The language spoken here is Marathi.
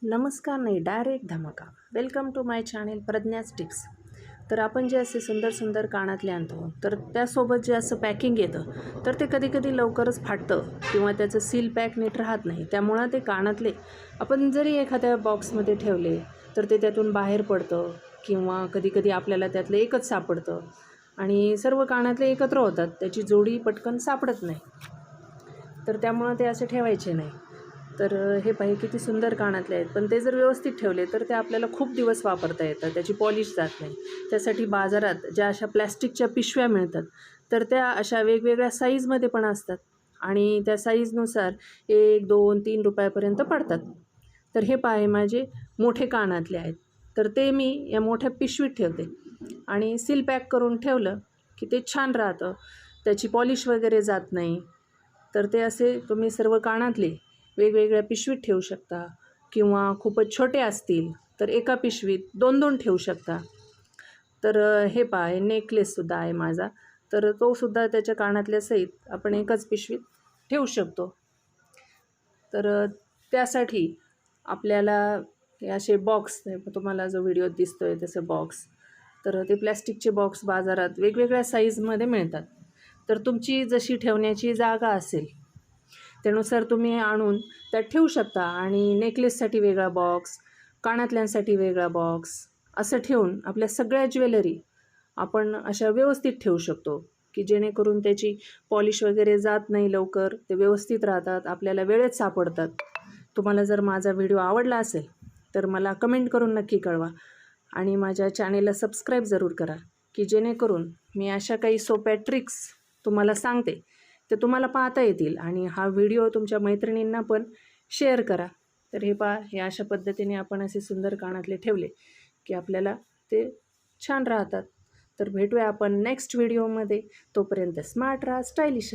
नमस्कार नाही, डायरेक्ट धमाका. वेलकम टू माय चॅनेल प्रज्ञाच टिप्स. तर आपण जे असे सुंदर सुंदर कानातले आणतो, तर त्यासोबत जे असं पॅकिंग येतं, तर ते कधी कधी लवकरच फाटतं किंवा त्याचं सील पॅक नीट राहत नाही. त्यामुळं ते कानातले आपण जरी एखाद्या बॉक्समध्ये ठेवले तर ते त्यातून बाहेर पडतं किंवा कधी कधी आपल्याला त्यातलं एकच सापडतं आणि सर्व कानातले एकत्र होतात, त्याची जोडी पटकन सापडत नाही. तर त्यामुळं ते असे ठेवायचे नाही. तर हे पाहे किती सुंदर कानातले आहेत, पण ते जर व्यवस्थित ठेवले तर ते आपल्याला खूप दिवस वापरता येतात, त्याची पॉलिश जात नाही. त्यासाठी बाजारात ज्या अशा प्लॅस्टिकच्या पिशव्या मिळतात, तर त्या अशा वेगवेगळ्या साईजमध्ये पण असतात आणि त्या साईजनुसार 1, 2, 3 रुपयापर्यंत पडतात. तर हे पाहे माझे मोठे कानातले आहेत, तर ते मी या मोठ्या पिशवीत ठेवते आणि सील पॅक करून ठेवलं की ते छान राहतं, त्याची पॉलिश वगैरे जात नाही. तर ते असे तुम्ही सर्व कानातले वेगवेगळ्या पिशवीत ठेवू शकता किंवा खूपच छोटे असतील तर एका पिशवीत 2-2 ठेवू शकता. तर हे पहा, हे नेकलेससुद्धा आहे माझा, तर तोसुद्धा त्याच्या कानातल्या सहित आपण एकच पिशवीत ठेवू शकतो. तर त्यासाठी आपल्याला हे असे बॉक्स, तुम्हाला जो व्हिडिओत दिसतो आहे तसं बॉक्स, तर ते प्लॅस्टिकचे बॉक्स बाजारात वेगवेगळ्या साईजमध्ये मिळतात. तर तुमची जशी ठेवण्याची जागा असेल त्यानुसार तुम्ही आणून त्यात ठेवू शकता आणि नेकलेससाठी वेगळा बॉक्स, कानातल्यांसाठी वेगळा बॉक्स असं ठेवून आपल्या सगळ्या ज्वेलरी आपण अशा व्यवस्थित ठेवू शकतो की जेणेकरून त्याची पॉलिश वगैरे जात नाही, लवकर ते व्यवस्थित राहतात, आपल्याला वेळेत सापडतात. तुम्हाला जर माझा व्हिडिओ आवडला असेल तर मला कमेंट करून नक्की कळवा आणि माझ्या चॅनेलला सबस्क्राईब जरूर करा की जेणेकरून मी अशा काही सोप्या ट्रिक्स तुम्हाला सांगते ते तुम्हाला पाहता येतील आणि हा व्हिडिओ तुमच्या मैत्रिणींना पण शेअर करा. तर हे पहा, हे अशा पद्धतीने आपण असे सुंदर कानातले ठेवले की आपल्याला ते छान राहतात. तर भेटूया आपण नेक्स्ट व्हिडिओमध्ये. तोपर्यंत स्मार्ट राहा, स्टायलिश राहा.